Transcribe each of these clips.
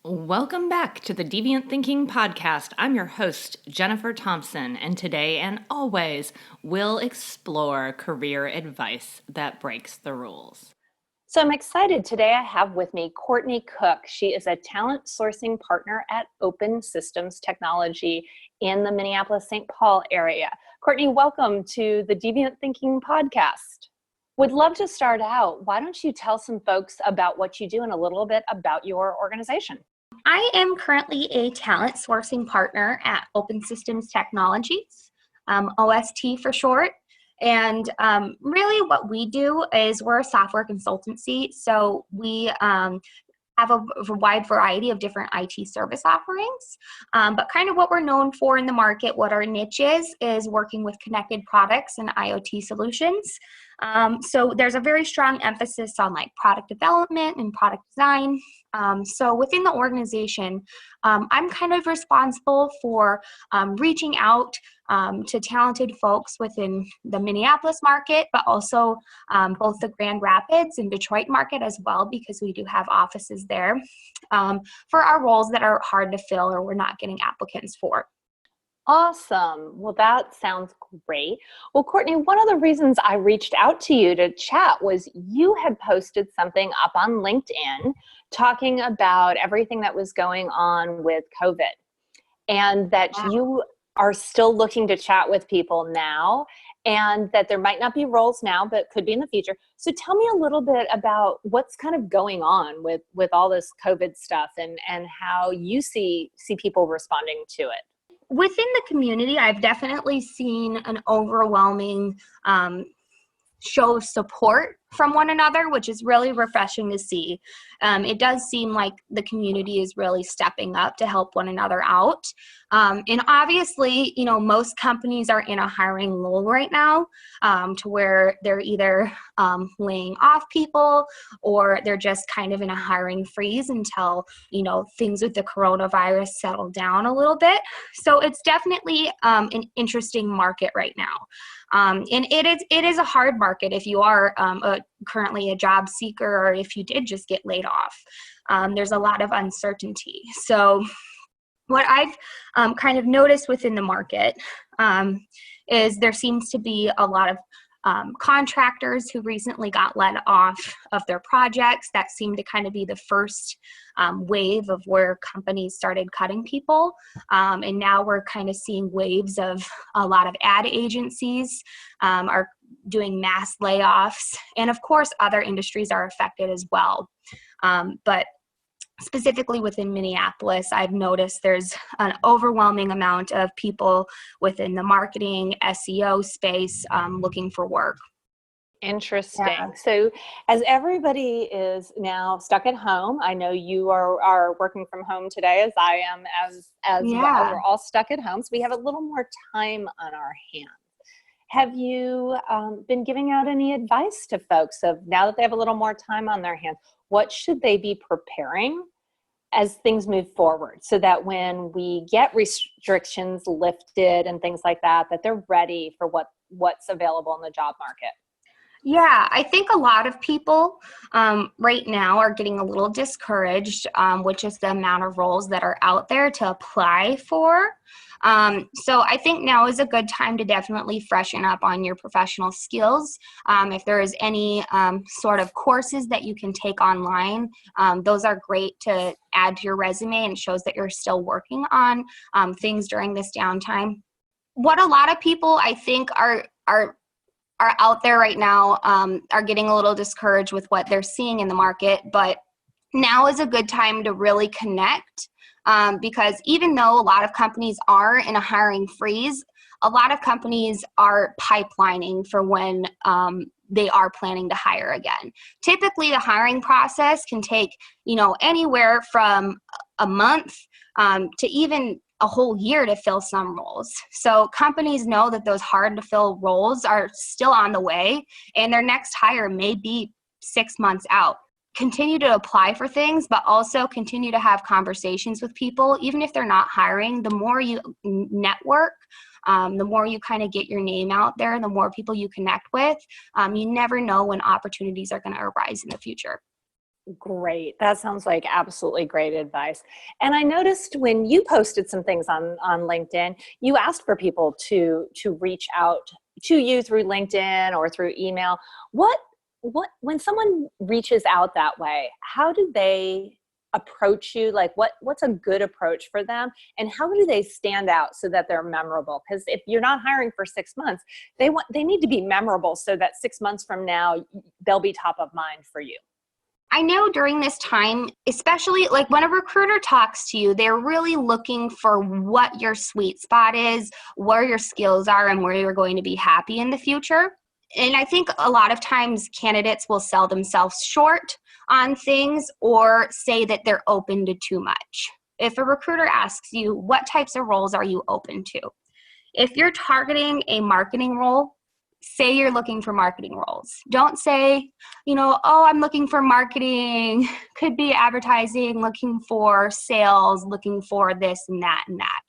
Welcome back to the Deviant Thinking Podcast. I'm your host, Jennifer Thompson, and today and always we'll explore career advice that breaks the rules. So I'm excited. Today I have with me Courtney Cook. She is a talent sourcing partner at Open Systems Technology in the Minneapolis-St. Paul area. Courtney, welcome to the Deviant Thinking Podcast. Would love to start out. Why don't you tell some folks about what you do and a little bit about your organization? I am currently a talent sourcing partner at Open Systems Technologies, OST for short. And really what we do is we're a software consultancy. So we have a wide variety of different IT service offerings. But kind of what we're known for in the market, what our niche is working with connected products and IoT solutions. So there's a very strong emphasis on like product development and product design. So within the organization, I'm kind of responsible for reaching out to talented folks within the Minneapolis market, but also both the Grand Rapids and Detroit market as well, because we do have offices there for our roles that are hard to fill or we're not getting applicants for. Awesome. Well, that sounds great. Well, Courtney, one of the reasons I reached out to you to chat was you had posted something up on LinkedIn talking about everything that was going on with COVID and that you are still looking to chat with people now and that there might not be roles now, but could be in the future. So tell me a little bit about what's kind of going on with all this COVID stuff and how you see people responding to it. Within the community, I've definitely seen an overwhelming show of support from one another, which is really refreshing to see. It does seem like the community is really stepping up to help one another out. And obviously, most companies are in a hiring lull right now to where they're either laying off people or they're just kind of in a hiring freeze until, things with the coronavirus settle down a little bit. So it's definitely an interesting market right now. And it is a hard market if you are currently a job seeker or if you did just get laid off. There's a lot of uncertainty. So what I've kind of noticed within the market is there seems to be a lot of contractors who recently got let off of their projects. That seemed to kind of be the first wave of where companies started cutting people. And now we're kind of seeing waves of a lot of ad agencies are doing mass layoffs. And of course, other industries are affected as well. But specifically within Minneapolis, I've noticed there's an overwhelming amount of people within the marketing, SEO space looking for work. Interesting. Yeah. So as everybody is now stuck at home, I know you are working from home today as I am as well. We're all stuck at home. So we have a little more time on our hands. Have you been giving out any advice to folks of now that they have a little more time on their hands, what should they be preparing as things move forward so that when we get restrictions lifted and things like that, that they're ready for what's available in the job market? Yeah, I think a lot of people right now are getting a little discouraged with just the amount of roles that are out there to apply for. So I think now is a good time to definitely freshen up on your professional skills. If there is any sort of courses that you can take online, those are great to add to your resume and it shows that you're still working on things during this downtime. What a lot of people I think are out there right now are getting a little discouraged with what they're seeing in the market, but now is a good time to really connect because even though a lot of companies are in a hiring freeze, a lot of companies are pipelining for when they are planning to hire again. Typically, the hiring process can take, anywhere from a month to even a whole year to fill some roles. So companies know that those hard to fill roles are still on the way and their next hire may be 6 months out. Continue to apply for things, but also continue to have conversations with people. Even if they're not hiring, the more you network, the more you kind of get your name out there, the more people you connect with, you never know when opportunities are going to arise in the future. Great. That sounds like absolutely great advice. And I noticed when you posted some things on LinkedIn, you asked for people to reach out to you through LinkedIn or through email. What when someone reaches out that way, how do they approach you? Like what's a good approach for them, and how do they stand out so that they're memorable? Because if you're not hiring for 6 months, they need to be memorable so that 6 months from now they'll be top of mind for you. I know during this time, especially like when a recruiter talks to you, they're really looking for what your sweet spot is, where your skills are, and where you're going to be happy in the future. And I think a lot of times candidates will sell themselves short on things or say that they're open to too much. If a recruiter asks you, what types of roles are you open to? If you're targeting a marketing role, say you're looking for marketing roles. Don't say, oh, I'm looking for marketing, could be advertising, looking for sales, looking for this and that and that.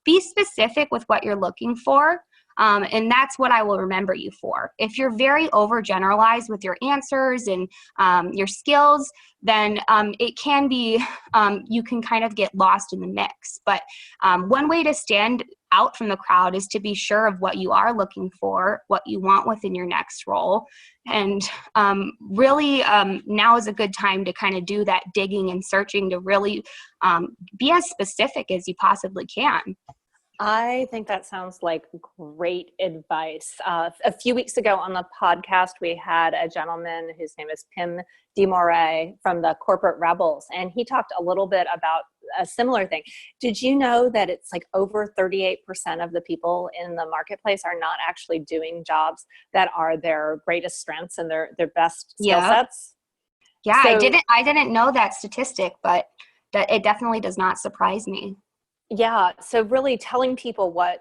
Be specific with what you're looking for. And that's what I will remember you for. If you're very overgeneralized with your answers and your skills, then it can be, you can kind of get lost in the mix. But one way to stand out from the crowd is to be sure of what you are looking for, what you want within your next role. And really now is a good time to kind of do that digging and searching to really be as specific as you possibly can. I think that sounds like great advice. A few weeks ago on the podcast, we had a gentleman whose name is Pim DeMoray from the Corporate Rebels, and he talked a little bit about a similar thing. Did you know that it's like over 38% of the people in the marketplace are not actually doing jobs that are their greatest strengths and their best skill sets? Yeah, so, I didn't know that statistic, but that it definitely does not surprise me. Yeah. So really telling people what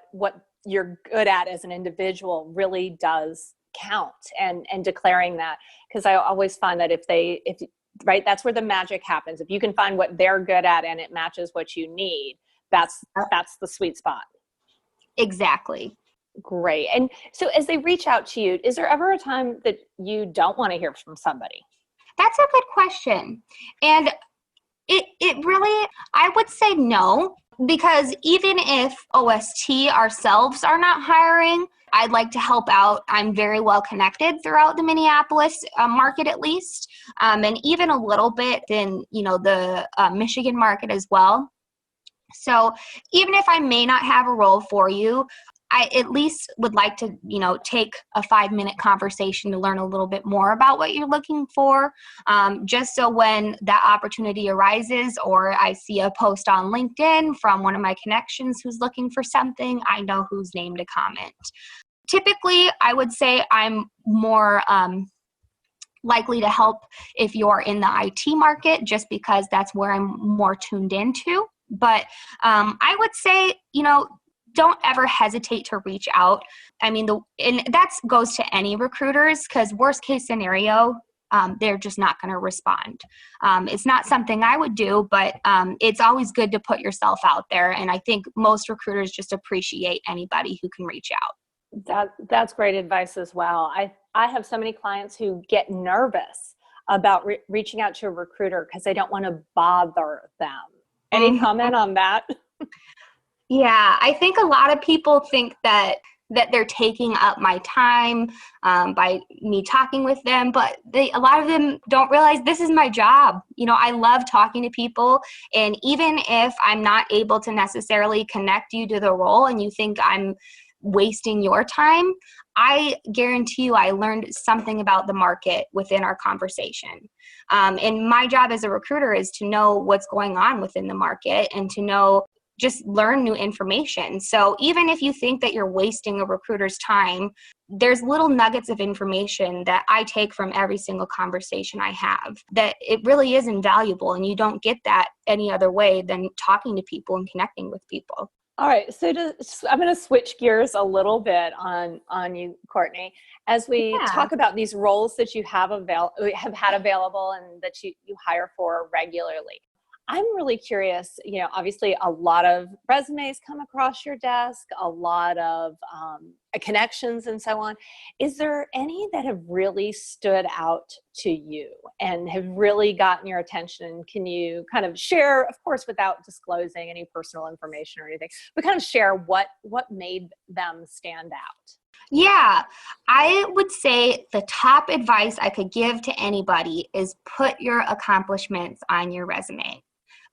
you're good at as an individual really does count, and declaring that, because I always find that if right, that's where the magic happens. If you can find what they're good at and it matches what you need, that's the sweet spot. Exactly. Great. And so as they reach out to you, is there ever a time that you don't want to hear from somebody? That's a good question. And it really, I would say no. Because even if OST ourselves are not hiring, I'd like to help out. I'm very well connected throughout the Minneapolis market, at least, and even a little bit in the Michigan market as well. So even if I may not have a role for you, I at least would like to, take a 5-minute conversation to learn a little bit more about what you're looking for, just so when that opportunity arises or I see a post on LinkedIn from one of my connections who's looking for something, I know whose name to comment. Typically, I would say I'm more likely to help if you're in the IT market, just because that's where I'm more tuned into. But I would say, don't ever hesitate to reach out. I mean, and that goes to any recruiters, because worst case scenario, they're just not going to respond. It's not something I would do, but it's always good to put yourself out there. And I think most recruiters just appreciate anybody who can reach out. That's great advice as well. I have so many clients who get nervous about reaching out to a recruiter because they don't want to bother them. Any comment on that? Yeah, I think a lot of people think that they're taking up my time by me talking with them, but a lot of them don't realize this is my job. I love talking to people, and even if I'm not able to necessarily connect you to the role and you think I'm wasting your time, I guarantee you I learned something about the market within our conversation. And my job as a recruiter is to know what's going on within the market and to just learn new information. So even if you think that you're wasting a recruiter's time, there's little nuggets of information that I take from every single conversation I have that it really is invaluable, and you don't get that any other way than talking to people and connecting with people. All right, so I'm going to switch gears a little bit on you, Courtney, as we talk about these roles that you have had available and that you hire for regularly. I'm really curious, obviously a lot of resumes come across your desk, a lot of connections and so on. Is there any that have really stood out to you and have really gotten your attention? Can you kind of share, of course, without disclosing any personal information or anything, but kind of share what made them stand out? Yeah, I would say the top advice I could give to anybody is put your accomplishments on your resume.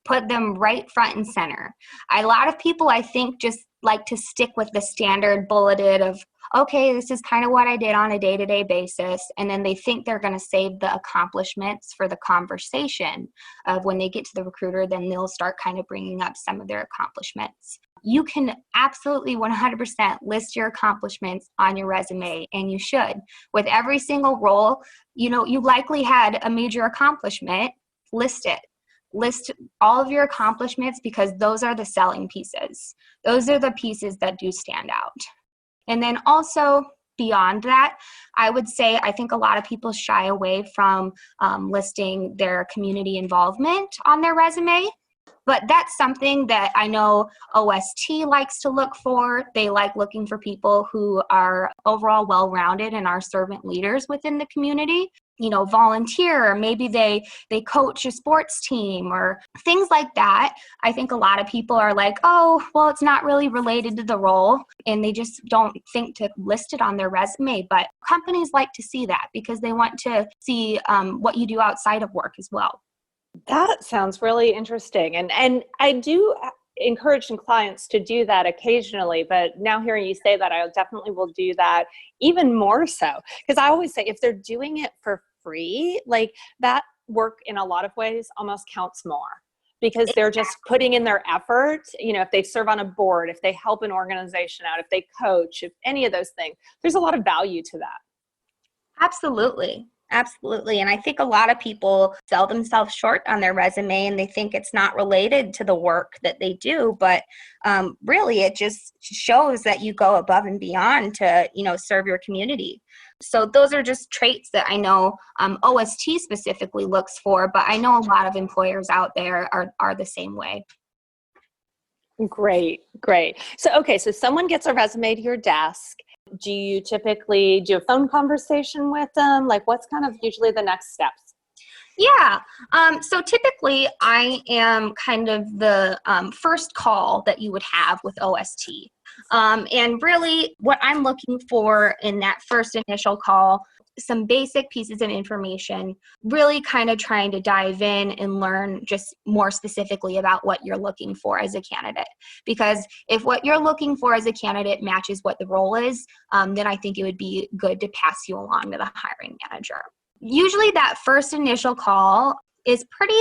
Put them right front and center. A lot of people, I think, just like to stick with the standard bulleted of, okay, this is kind of what I did on a day-to-day basis. And then they think they're going to save the accomplishments for the conversation of when they get to the recruiter, then they'll start kind of bringing up some of their accomplishments. You can absolutely 100% list your accomplishments on your resume, and you should. With every single role, you likely had a major accomplishment, list it. List all of your accomplishments because those are the selling pieces. Those are the pieces that do stand out. And then also beyond that, I would say I think a lot of people shy away from listing their community involvement on their resume. But that's something that I know OST likes to look for. They like looking for people who are overall well-rounded and are servant leaders within the community. Volunteer, or maybe they coach a sports team or things like that. I think a lot of people are like, oh, well, it's not really related to the role, and they just don't think to list it on their resume. But companies like to see that because they want to see what you do outside of work as well. That sounds really interesting. And I do encourage some clients to do that occasionally, but now hearing you say that, I definitely will do that even more so. Because I always say if they're doing it for free, like that work in a lot of ways almost counts more because they're just putting in their effort. If they serve on a board, if they help an organization out, if they coach, if any of those things, there's a lot of value to that. Absolutely. Absolutely. And I think a lot of people sell themselves short on their resume and they think it's not related to the work that they do. But really, it just shows that you go above and beyond to, serve your community. So those are just traits that I know OST specifically looks for, but I know a lot of employers out there are the same way. Great. So someone gets a resume to your desk. Do you typically do a phone conversation with them? Like what's kind of usually the next steps? Yeah. So typically I am kind of the first call that you would have with OST. And really what I'm looking for in that first initial call, some basic pieces of information, really kind of trying to dive in and learn just more specifically about what you're looking for as a candidate. Because if what you're looking for as a candidate matches what the role is, then I think it would be good to pass you along to the hiring manager. Usually that first initial call is pretty,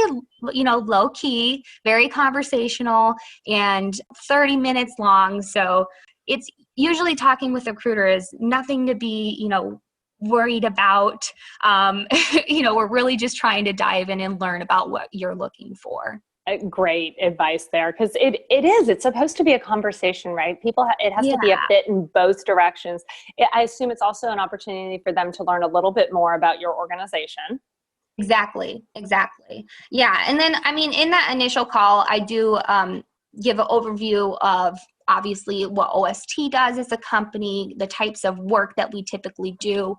low key, very conversational, and 30 minutes long. So it's usually talking with a recruiter is nothing to be, worried about. We're really just trying to dive in and learn about what you're looking for. Great advice there, because it's supposed to be a conversation, right? It has to be a fit in both directions. I assume it's also an opportunity for them to learn a little bit more about your organization. Exactly. Yeah. And then, in that initial call, I do give an overview of obviously what OST does as a company, the types of work that we typically do,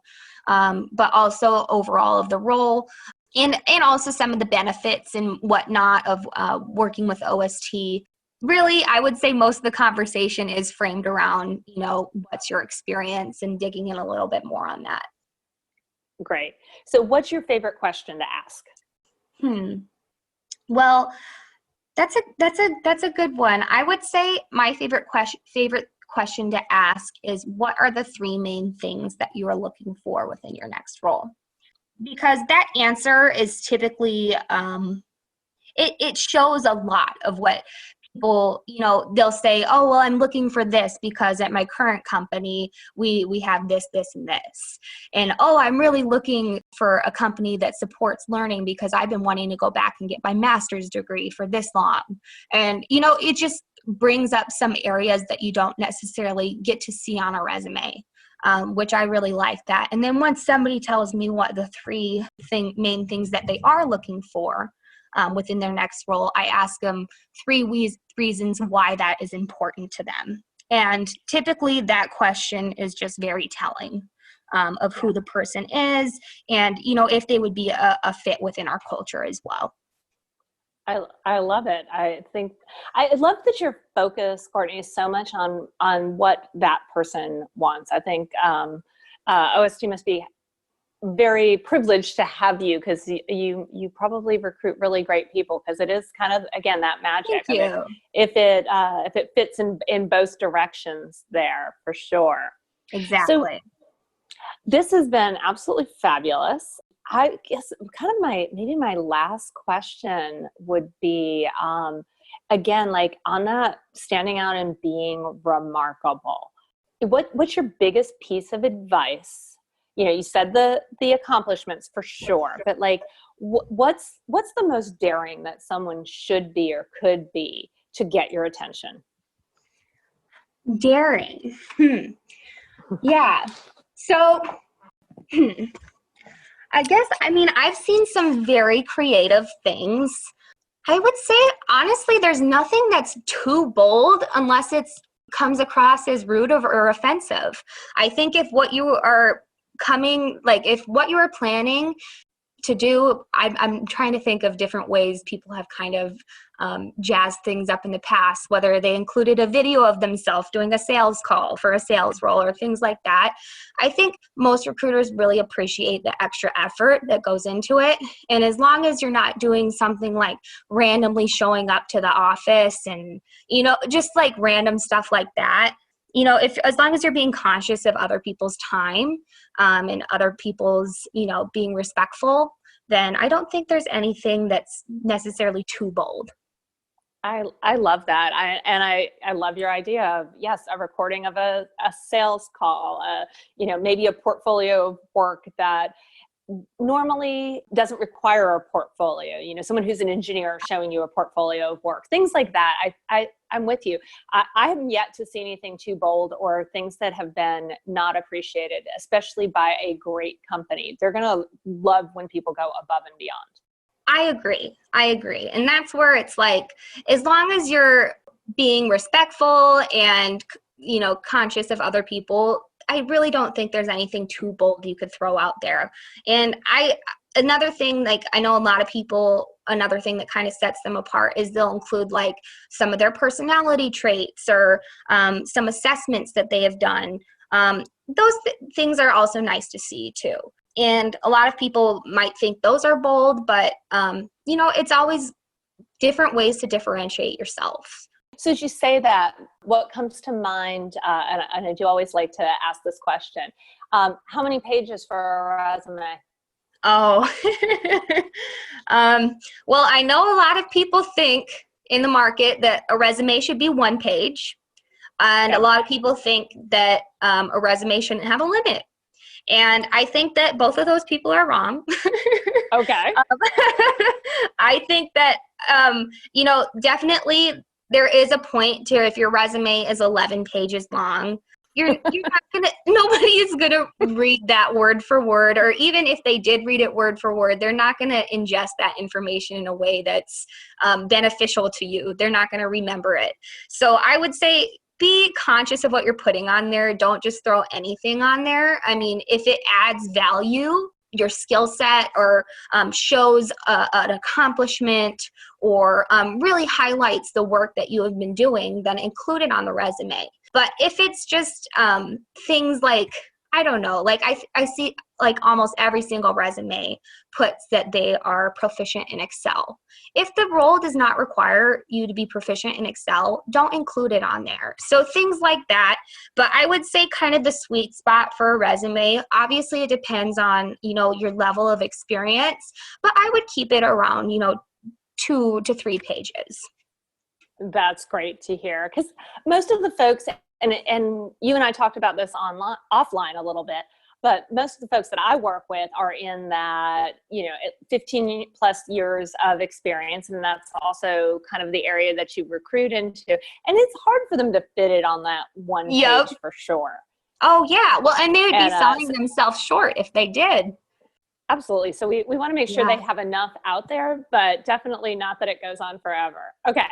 but also overall of the role. And also some of the benefits and whatnot of working with OST. Really, I would say most of the conversation is framed around, what's your experience and digging in a little bit more on that. Great. So what's your favorite question to ask? Well, that's a good one. I would say my favorite question to ask is, what are the 3 main things that you are looking for within your next role? Because that answer is typically, it shows a lot of what people, they'll say, oh, well, I'm looking for this because at my current company, we have this, and this. And, oh, I'm really looking for a company that supports learning because I've been wanting to go back and get my master's degree for this long. And, it just brings up some areas that you don't necessarily get to see on a resume. Which I really like that. And then once somebody tells me what the 3 main things that they are looking for, within their next role, I ask them 3 reasons why that is important to them. And typically that question is just very telling of who the person is and, if they would be a fit within our culture as well. I love it. I love that your focus, Courtney, is so much on what that person wants. I think OST must be very privileged to have you, because you probably recruit really great people, because it is kind of, again, that magic. Thank you. If it fits in both directions there, for sure. Exactly. So this has been absolutely fabulous. I guess kind of my last question would be, again, like on that standing out and being remarkable, what's your biggest piece of advice? You said the accomplishments for sure, but like, what's the most daring that someone should be or could be to get your attention? Daring. Yeah. So, I guess, I've seen some very creative things. I would say, honestly, there's nothing that's too bold unless it comes across as rude or offensive. I think if what you are planning to do, I'm trying to think of different ways people have kind of jazzed things up in the past, whether they included a video of themselves doing a sales call for a sales role or things like that. I think most recruiters really appreciate the extra effort that goes into it. And as long as you're not doing something like randomly showing up to the office and, just like random stuff like that, as long as you're being conscious of other people's time and other people's, being respectful, then I don't think there's anything that's necessarily too bold. I love that. I love your idea of, yes, a recording of a sales call, maybe a portfolio of work that normally doesn't require a portfolio, someone who's an engineer showing you a portfolio of work, things like that. I'm with you. I haven't yet to see anything too bold or things that have been not appreciated, especially by a great company. They're going to love when people go above and beyond. I agree. And that's where it's like, as long as you're being respectful and, conscious of other people, I really don't think there's anything too bold you could throw out there. And another thing, like, I know a lot of people, another thing that kind of sets them apart is they'll include like some of their personality traits or some assessments that they have done. Those things are also nice to see too. And a lot of people might think those are bold, but, it's always different ways to differentiate yourself. So as you say that, what comes to mind, and I do always like to ask this question, how many pages for a resume? Oh, well, I know a lot of people think in the market that a resume should be 1 page. And a lot of people think that a resume shouldn't have a limit. And I think that both of those people are wrong. Okay. I think that, definitely there is a point to, if your resume is 11 pages long, you're not nobody is going to read that word for word, or even if they did read it word for word, they're not going to ingest that information in a way that's beneficial to you. They're not going to remember it. So I would say, be conscious of what you're putting on there. Don't just throw anything on there. If it adds value, your skill set, or shows an accomplishment, or really highlights the work that you have been doing, then include it on the resume. But if it's just things like, I don't know, like I see like almost every single resume puts that they are proficient in Excel. If the role does not require you to be proficient in Excel, don't include it on there. So things like that. But I would say kind of the sweet spot for a resume, obviously it depends on, your level of experience, but I would keep it around, 2 to 3 pages. That's great to hear, because most of the folks, and you and I talked about this offline a little bit, but most of the folks that I work with are in that, 15 plus years of experience. And that's also kind of the area that you recruit into. And it's hard for them to fit it on that 1 page for sure. Oh yeah. Well, and they would be selling themselves short if they did. Absolutely. So we want to make sure they have enough out there, but definitely not that it goes on forever. Okay.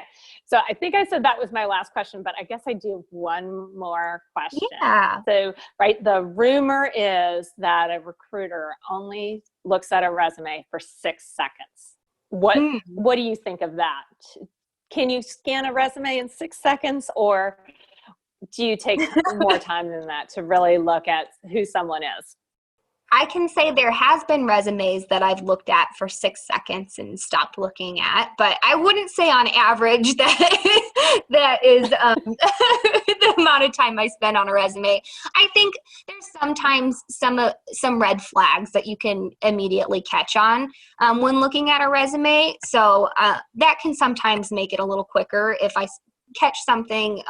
So I think I said that was my last question, but I guess I do have one more question. Yeah. So, right, the rumor is that a recruiter only looks at a resume for 6 seconds. What do you think of that? Can you scan a resume in 6 seconds, or do you take more time than that to really look at who someone is? I can say there has been resumes that I've looked at for 6 seconds and stopped looking at, but I wouldn't say on average that that is the amount of time I spend on a resume. I think there's sometimes some red flags that you can immediately catch on when looking at a resume. So that can sometimes make it a little quicker if I catch something,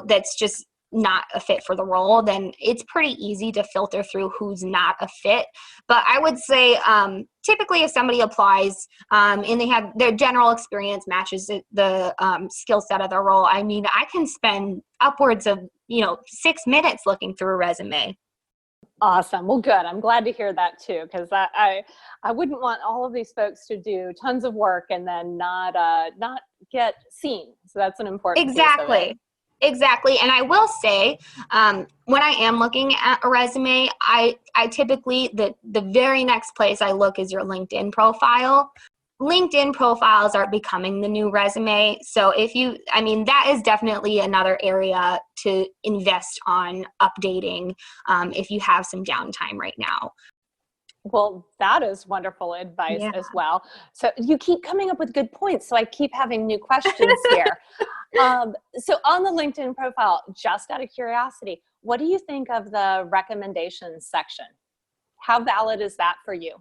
that's just not a fit for the role, then it's pretty easy to filter through who's not a fit. But I would say typically if somebody applies and they have their general experience matches the skill set of their role, I mean, I can spend upwards of 6 minutes looking through a resume. Awesome. Well, good. I'm glad to hear that too, because I wouldn't want all of these folks to do tons of work and then not get seen. So that's an important piece of it. Exactly. And I will say, when I am looking at a resume, I typically, the very next place I look is your LinkedIn profile. LinkedIn profiles are becoming the new resume. So that is definitely another area to invest on updating if you have some downtime right now. Well, that is wonderful advice as well. So you keep coming up with good points. So I keep having new questions here. So on the LinkedIn profile, just out of curiosity, what do you think of the recommendations section? How valid is that for you?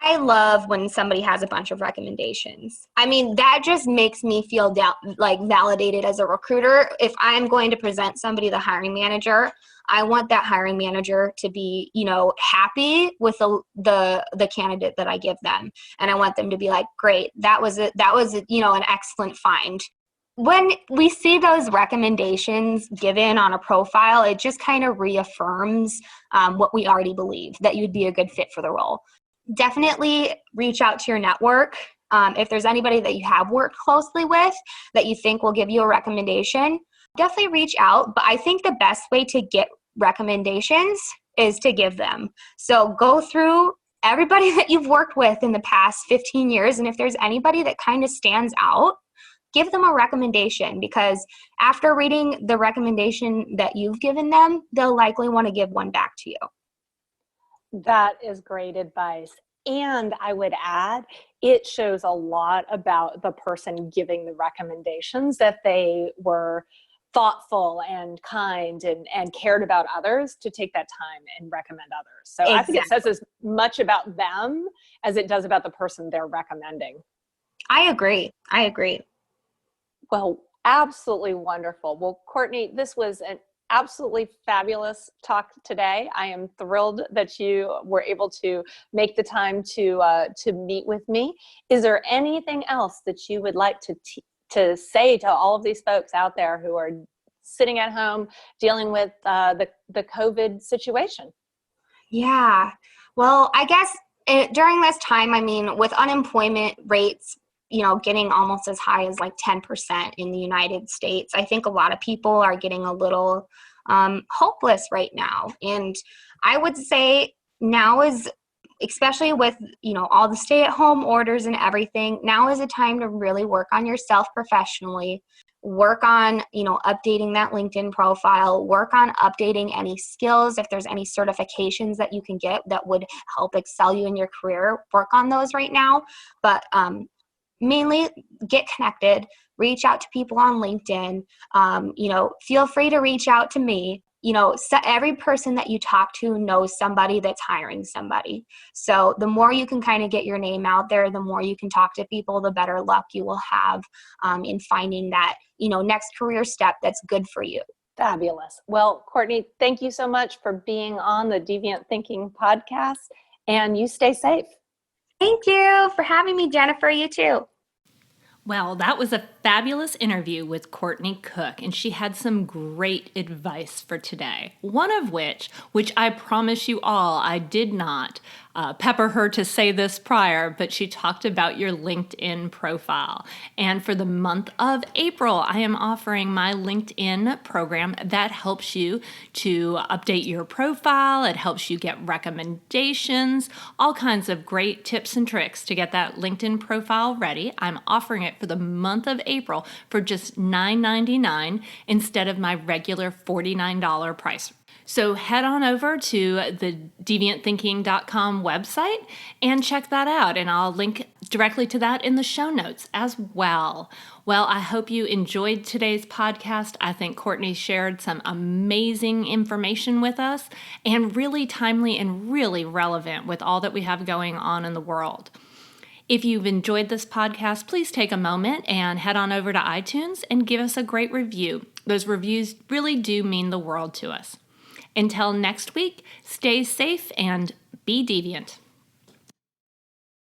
I love when somebody has a bunch of recommendations. I mean, that just makes me feel validated as a recruiter. If I'm going to present somebody to the hiring manager, I want that hiring manager to be, happy with the candidate that I give them. And I want them to be like, great, that was an excellent find. When we see those recommendations given on a profile, it just kind of reaffirms what we already believe, that you'd be a good fit for the role. Definitely reach out to your network. If there's anybody that you have worked closely with that you think will give you a recommendation, definitely reach out. But I think the best way to get recommendations is to give them. So go through everybody that you've worked with in the past 15 years. And if there's anybody that kind of stands out, give them a recommendation, because after reading the recommendation that you've given them, they'll likely want to give one back to you. That is great advice. And I would add, it shows a lot about the person giving the recommendations, that they were thoughtful and kind and cared about others to take that time and recommend others. So exactly. I think it says as much about them as it does about the person they're recommending. I agree. Well, absolutely wonderful. Well, Courtney, this was an absolutely fabulous talk today. I am thrilled that you were able to make the time to meet with me. Is there anything else that you would like to say to all of these folks out there who are sitting at home dealing with the COVID situation? Yeah. Well, I guess during this time, with unemployment rates, getting almost as high as 10% in the United States, I think a lot of people are getting a little hopeless right now. And I would say now is, especially with, all the stay-at-home orders and everything, now is a time to really work on yourself professionally, work on, updating that LinkedIn profile, work on updating any skills. If there's any certifications that you can get that would help excel you in your career, work on those right now. But mainly get connected, reach out to people on LinkedIn, feel free to reach out to me. Every person that you talk to knows somebody that's hiring somebody. So the more you can kind of get your name out there, the more you can talk to people, the better luck you will have in finding that, next career step that's good for you. Fabulous. Well, Courtney, thank you so much for being on the Deviant Thinking podcast, and you stay safe. Thank you for having me, Jennifer. You too. Well, that was a fabulous interview with Courtney Cook, and she had some great advice for today. One of which I promise you all, I did not pepper her to say this prior, but she talked about your LinkedIn profile. And for the month of April, I am offering my LinkedIn program that helps you to update your profile. It helps you get recommendations, all kinds of great tips and tricks to get that LinkedIn profile ready. I'm offering it for the month of April for just $9.99 instead of my regular $49 price. So head on over to the deviantthinking.com website and check that out. And I'll link directly to that in the show notes as well. Well, I hope you enjoyed today's podcast. I think Courtney shared some amazing information with us and really timely and really relevant with all that we have going on in the world. If you've enjoyed this podcast, please take a moment and head on over to iTunes and give us a great review. Those reviews really do mean the world to us. Until next week, stay safe and be deviant.